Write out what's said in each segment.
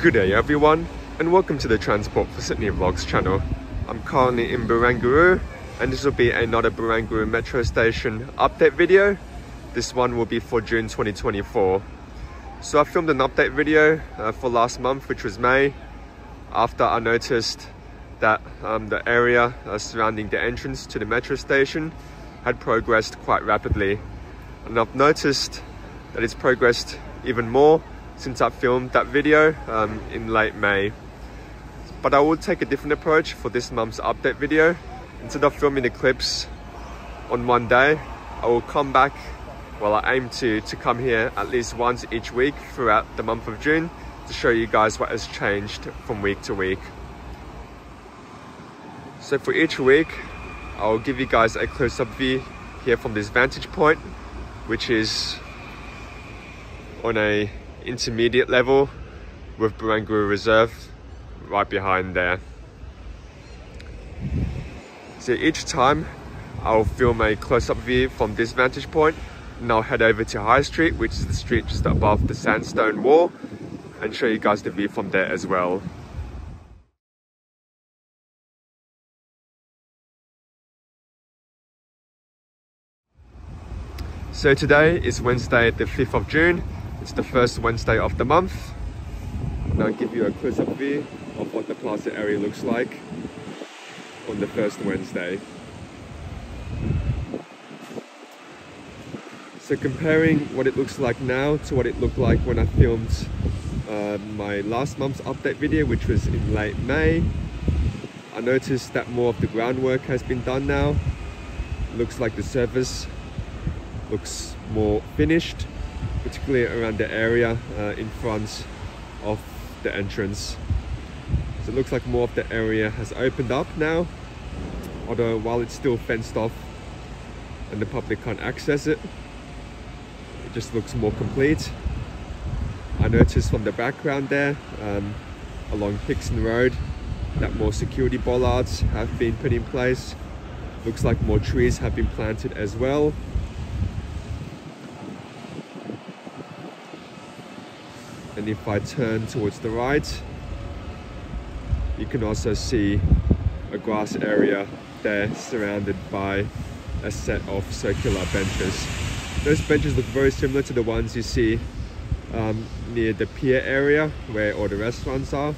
Good day everyone, and welcome to the Transport for Sydney Vlogs channel. I'm currently in Barangaroo, and this will be another Barangaroo Metro Station update video. This one will be for June 2024. So I filmed an update video for last month, which was May, after I noticed that the area surrounding the entrance to the metro station had progressed quite rapidly. And I've noticed that it's progressed even more since I filmed that video in late May. But I will take a different approach for this month's update video. Instead of filming the clips on one day, I will come back, well, I aim to come here at least once each week throughout the month of June to show you guys what has changed from week to week. So for each week, I'll give you guys a close-up view here from this vantage point, which is on a intermediate level with Barangaroo Reserve right behind there. So each time I'll film a close-up view from this vantage point, and I'll head over to High Street, which is the street just above the sandstone wall, and show you guys the view from there as well. So today is Wednesday the 5th of June. It's the first Wednesday of the month. And I'll give you a close-up view of what the plaza area looks like on the first Wednesday. So comparing what it looks like now to what it looked like when I filmed my last month's update video, which was in late May, I noticed that more of the groundwork has been done now. It looks like the surface looks more finished, particularly around the area in front of the entrance. So it looks like more of the area has opened up now, although while it's still fenced off and the public can't access it, it just looks more complete. I noticed from the background there, along Hickson Road, that more security bollards have been put in place. Looks like more trees have been planted as well. And if I turn towards the right, you can also see a grass area there surrounded by a set of circular benches. Those benches look very similar to the ones you see near the pier area where all the restaurants are,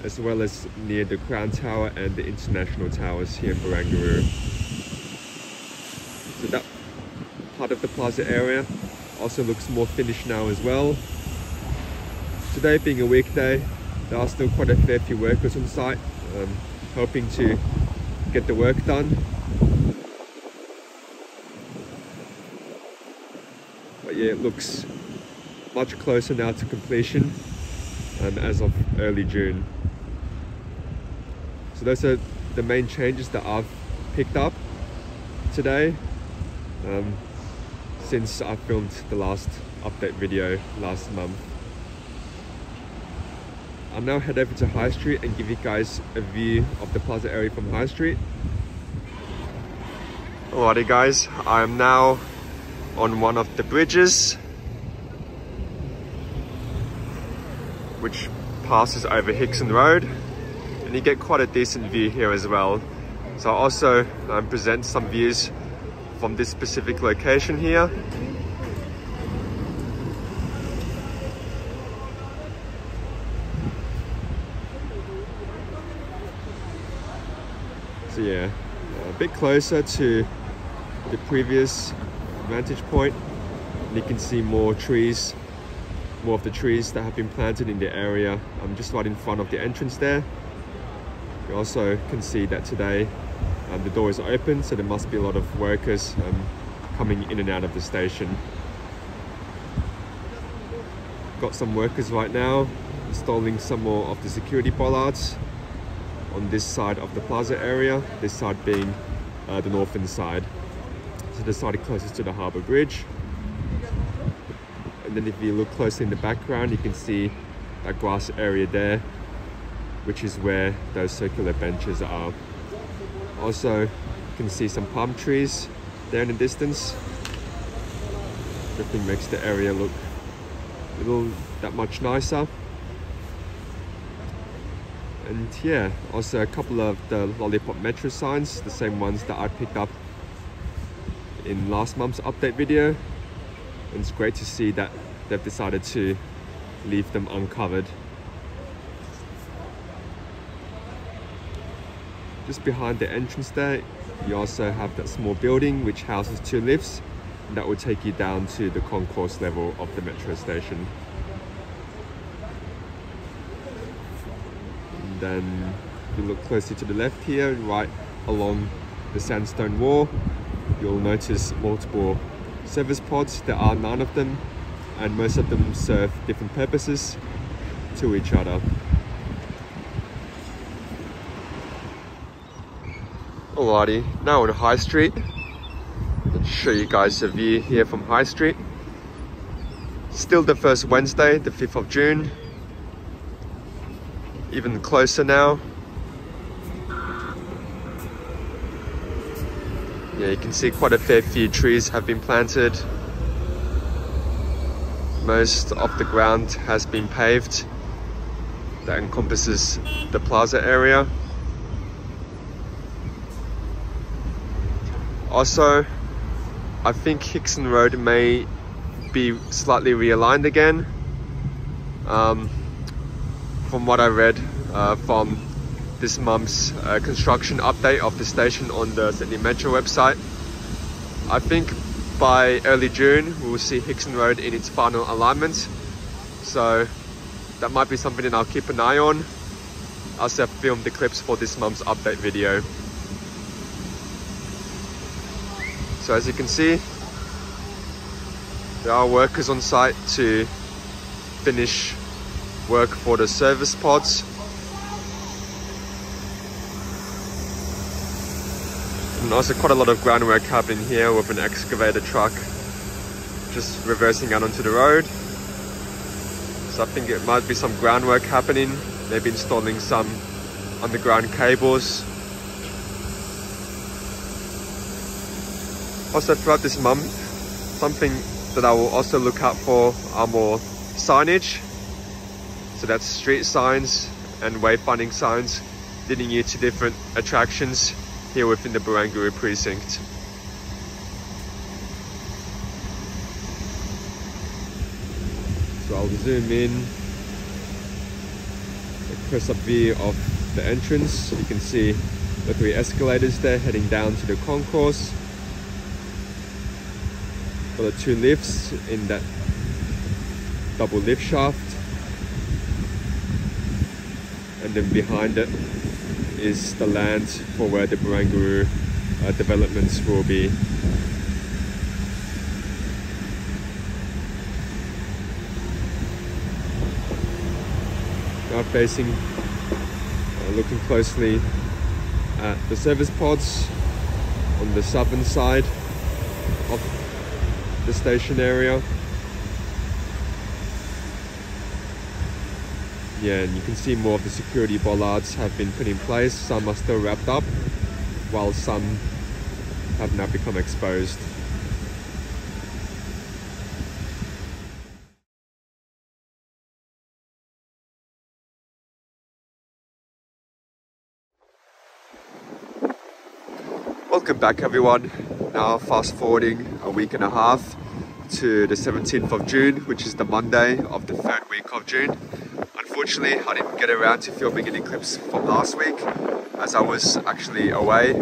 as well as near the Crown Tower and the International Towers here in Barangaroo. So that part of the plaza area also looks more finished now as well. Today being a weekday, there are still quite a fair few workers on site, hoping to get the work done. But yeah, it looks much closer now to completion as of early June. So those are the main changes that I've picked up today since I filmed the last update video last month. I'll now head over to High Street and give you guys a view of the plaza area from High Street. Alrighty guys, I am now on one of the bridges which passes over Hickson Road, and you get quite a decent view here as well. So I'll also present some views from this specific location here. So yeah, a bit closer to the previous vantage point, and you can see more trees, more of the trees that have been planted in the area just right in front of the entrance there. You also can see that today the door is open, so there must be a lot of workers coming in and out of the station. Got some workers right now installing some more of the security bollards on this side of the plaza area, this side being the northern side. So the side closest to the harbour bridge. And then if you look closely in the background, you can see that grass area there, which is where those circular benches are. Also, you can see some palm trees there in the distance. Everything makes the area look a little that much nicer. And yeah, also a couple of the Lollipop Metro signs, the same ones that I picked up in last month's update video. And it's great to see that they've decided to leave them uncovered. Just behind the entrance there, you also have that small building which houses 2 lifts, and that will take you down to the concourse level of the metro station. And then if you look closely to the left here, right along the sandstone wall, you'll notice multiple service pods. There are 9 of them, and most of them serve different purposes to each other. Alrighty, now on High Street. Let's show you guys a view here from High Street. Still the first Wednesday, the 5th of June. Even closer now. Yeah, you can see quite a fair few trees have been planted. Most of the ground has been paved. That encompasses the plaza area. Also, I think Hickson Road may be slightly realigned again. From what I read from this month's construction update of the station on the Sydney Metro website. I think by early June we will see Hickson Road in its final alignment. So that might be something that I'll keep an eye on. I also have filmed the clips for this month's update video. So as you can see, there are workers on site to finish work for the service pods. And also quite a lot of groundwork happening here with an excavator truck just reversing out onto the road. So I think it might be some groundwork happening. Maybe installing some underground cables. Also throughout this month, something that I will also look out for are more signage. So that's street signs and wayfinding signs leading you to different attractions here within the Barangaroo precinct. So I'll zoom in, a close-up view of the entrance. You can see the 3 escalators there heading down to the concourse. For the 2 lifts in that double lift shaft, and then behind it is the land for where the Barangaroo developments will be. Now facing, looking closely at the service pods on the southern side of the station area. Yeah, and you can see more of the security bollards have been put in place. Some are still wrapped up, while some have now become exposed. Welcome back everyone. Now fast forwarding a week and a half to the 17th of June, which is the Monday of the 3rd week of June. Unfortunately, I didn't get around to filming any clips from last week as I was actually away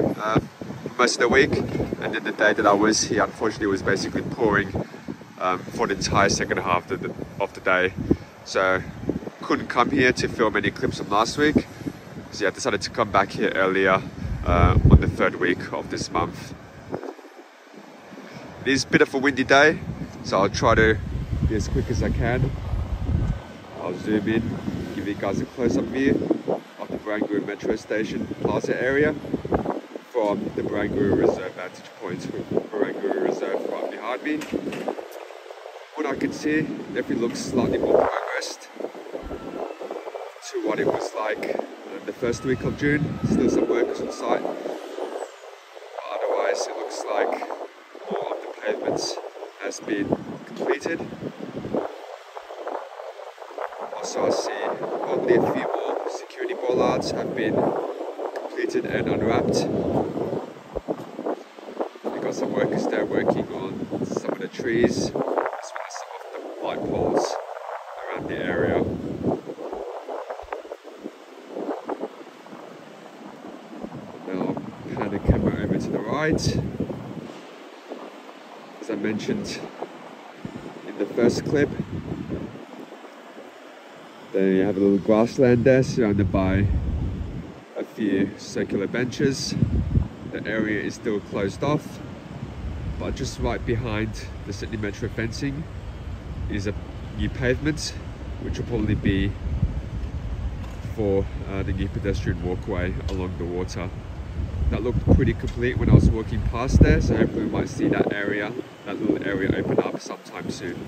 most of the week, and then the day that I was here, unfortunately, was basically pouring for the entire second half of the day. So couldn't come here to film any clips from last week. So yeah, I decided to come back here earlier on the 3rd week of this month. It is a bit of a windy day, so I'll try to be as quick as I can. I'll zoom in, give you guys a close-up view of the Barangaroo Metro Station Plaza area from the Barangaroo Reserve vantage point, with Barangaroo Reserve right behind me. What I can see, definitely looks slightly more progressed to what it was like the 1st week of June. Still some workers on site, but otherwise it looks like more of the pavements has been completed. Also I see probably a few more security bollards have been completed and unwrapped. We've got some workers there working on some of the trees, as well as some of the light poles around the area. Now pan the camera over to the right. As I mentioned in the first clip, there you have a little grassland there surrounded by a few circular benches. The area is still closed off, but just right behind the Sydney Metro fencing is a new pavement, which will probably be for the new pedestrian walkway along the water. That looked pretty complete when I was walking past there, so hopefully we might see that little area open up sometime soon.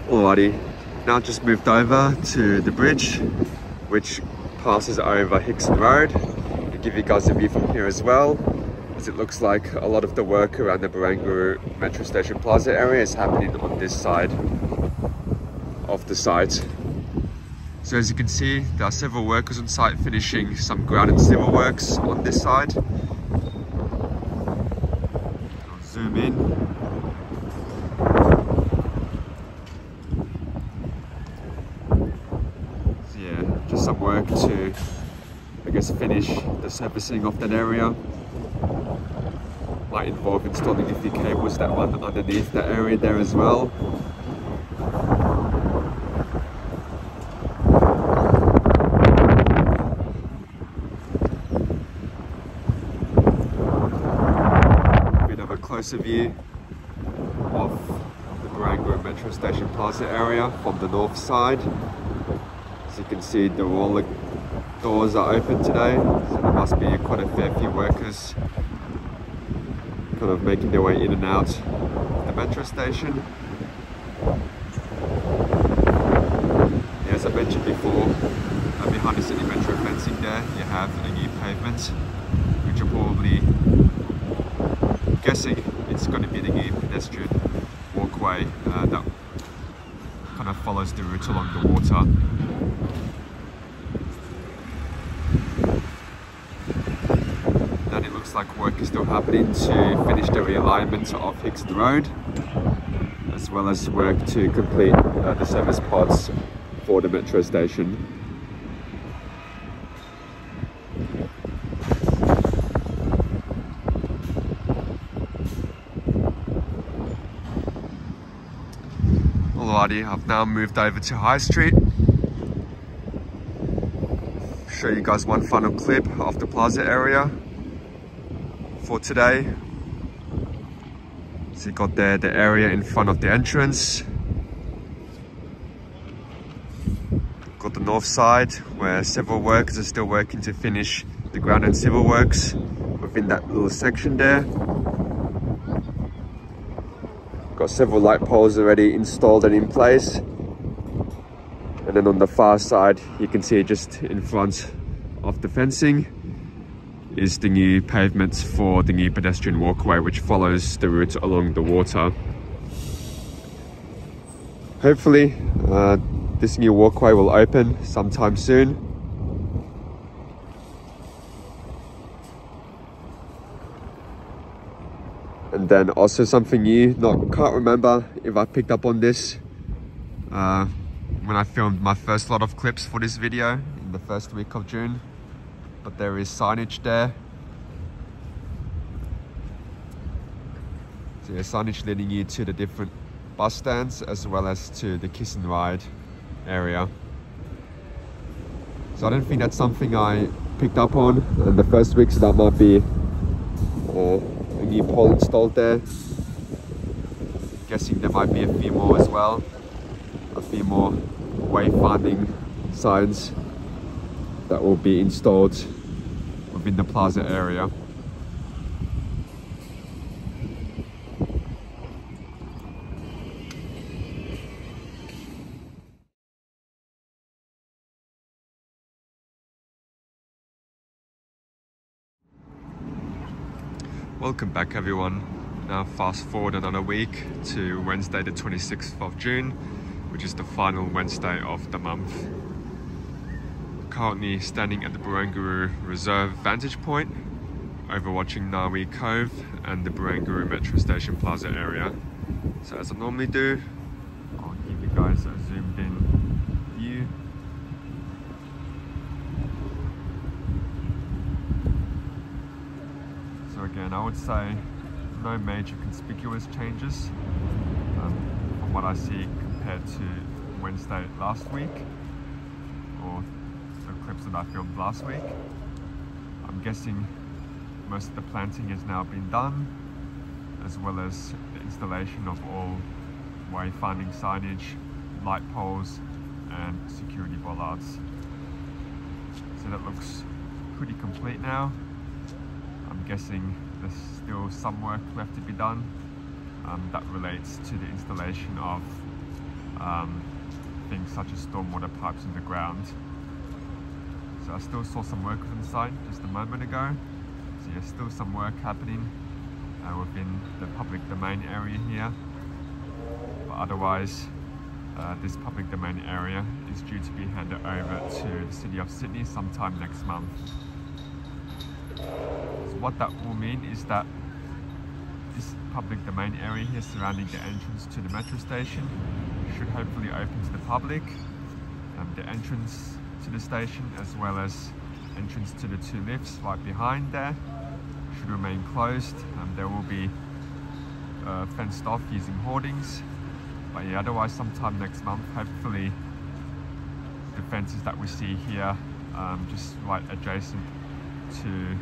Alrighty, now just moved over to the bridge, which passes over Hickson Road. I'll give you guys a view from here as well, as it looks like a lot of the work around the Barangaroo Metro Station Plaza area is happening on this side of the site. So as you can see, there are several workers on site finishing some ground and civil works on this side. I'll zoom in. Just some work to, I guess, finish the surfacing of that area. Might involve installing a few cables that run underneath that area there as well. Bit of a closer view of the Barangaroo Metro Station Plaza area from the north side. As you can see, all the doors are open today, so there must be quite a fair few workers kind of making their way in and out of the metro station. Yeah, as I mentioned before, behind the Sydney Metro fencing there, you have a new pavement, which are probably, I'm guessing it's going to be the new pedestrian walkway that kind of follows the route along the water. And it looks like work is still happening to finish the realignment of Hickson Road, as well as work to complete the service pods for the metro station. Alrighty, I've now moved over to High Street. Show you guys one final clip of the plaza area for today. So you got there the area in front of the entrance. Got the north side where several workers are still working to finish the ground and civil works within that little section there. Got several light poles already installed and in place. And then on the far side, you can see just in front of the fencing is the new pavements for the new pedestrian walkway, which follows the route along the water. Hopefully, this new walkway will open sometime soon. And then also something new, can't remember if I picked up on this when I filmed my first lot of clips for this video in the first week of June, but there is signage there. So yeah, signage leading you to the different bus stands as well as to the kiss and ride area. So I don't think that's something I picked up on in the first week, so that might be a new pole installed there. Guessing there might be a few more as well, a few more wayfinding signs that will be installed within the plaza area. Welcome back everyone. Now fast forward another week to Wednesday the 26th of June, which is the final Wednesday of the month. Currently standing at the Barangaroo Reserve vantage point, overwatching Nawi Cove and the Barangaroo Metro Station Plaza area. So as I normally do, I'll give you guys a zoomed in view. So again, I would say no major conspicuous changes from what I see compared to Wednesday last week, or the clips that I filmed last week. I'm guessing most of the planting has now been done, as well as the installation of all wayfinding signage, light poles and security bollards. So that looks pretty complete now. I'm guessing there's still some work left to be done that relates to the installation of things such as stormwater pipes in the ground. So I still saw some work on the site just a moment ago. So yeah, still some work happening within the public domain area here. But otherwise, this public domain area is due to be handed over to the City of Sydney sometime next month. So what that will mean is that this public domain area here surrounding the entrance to the metro station should hopefully open to the public. The entrance to the station, as well as entrance to the two lifts right behind there, should remain closed. There will be fenced off using hoardings. But yeah, otherwise sometime next month, hopefully the fences that we see here just right adjacent to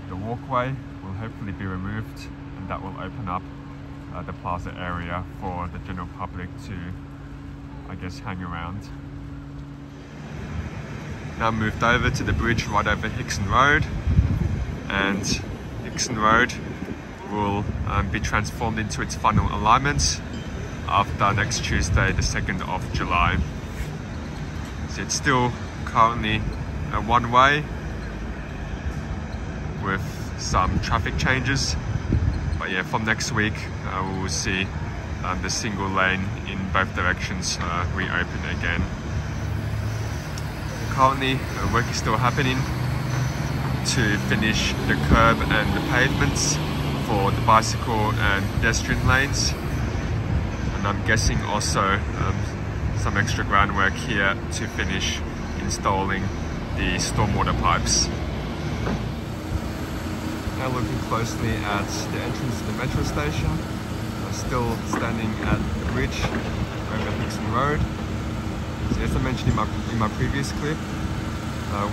the walkway will hopefully be removed, and that will open up the plaza area for the general public to, I guess, hang around. Now moved over to the bridge right over Hickson Road, and Hickson Road will be transformed into its final alignment after next Tuesday, the 2nd of July. So it's still currently a one-way with some traffic changes, but yeah, from next week we will see the single lane in both directions reopen again. Currently work is still happening to finish the curb and the pavements for the bicycle and pedestrian lanes, and I'm guessing also some extra groundwork here to finish installing the stormwater pipes. Now looking closely at the entrance to the metro station, I'm still standing at the bridge over Hickson Road. So as I mentioned in my previous clip,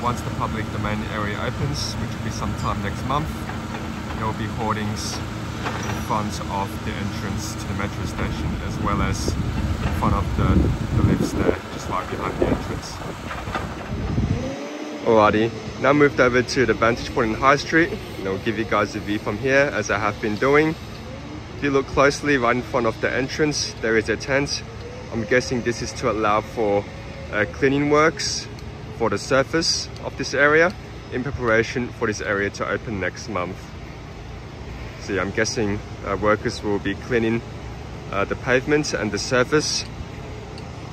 once the public domain area opens, which will be sometime next month, there will be hoardings in front of the entrance to the metro station, as well as in front of the lifts there, just right behind the entrance. Alrighty, now moved over to the vantage point in High Street, and I'll give you guys a view from here as I have been doing. If you look closely, right in front of the entrance, there is a tent. I'm guessing this is to allow for cleaning works for the surface of this area in preparation for this area to open next month. So yeah, I'm guessing workers will be cleaning the pavement and the surface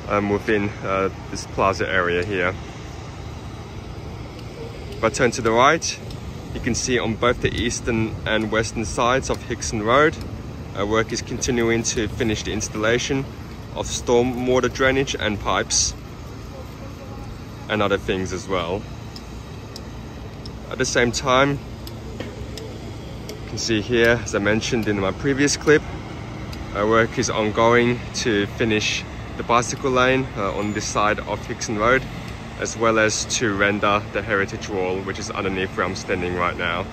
within this plaza area here. If I turn to the right, you can see on both the eastern and western sides of Hickson Road, work is continuing to finish the installation of stormwater drainage and pipes and other things as well. At the same time, you can see here, as I mentioned in my previous clip, work is ongoing to finish the bicycle lane on this side of Hickson Road, as well as to render the heritage wall, which is underneath where I'm standing right now.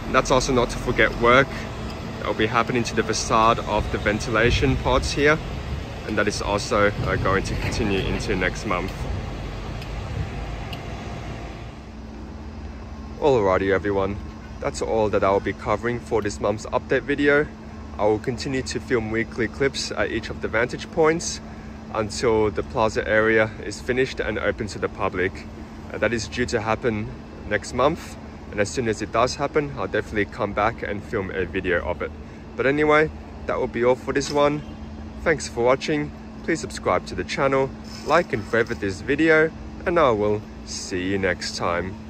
And that's also not to forget work that will be happening to the facade of the ventilation pods here, and that is also going to continue into next month. Alrighty everyone, that's all that I will be covering for this month's update video. I will continue to film weekly clips at each of the vantage points until the plaza area is finished and open to the public. That is due to happen next month, and as soon as it does happen, I'll definitely come back and film a video of it. But anyway, that will be all for this one. Thanks for watching. Please subscribe to the channel, like and favorite this video, and I will see you next time.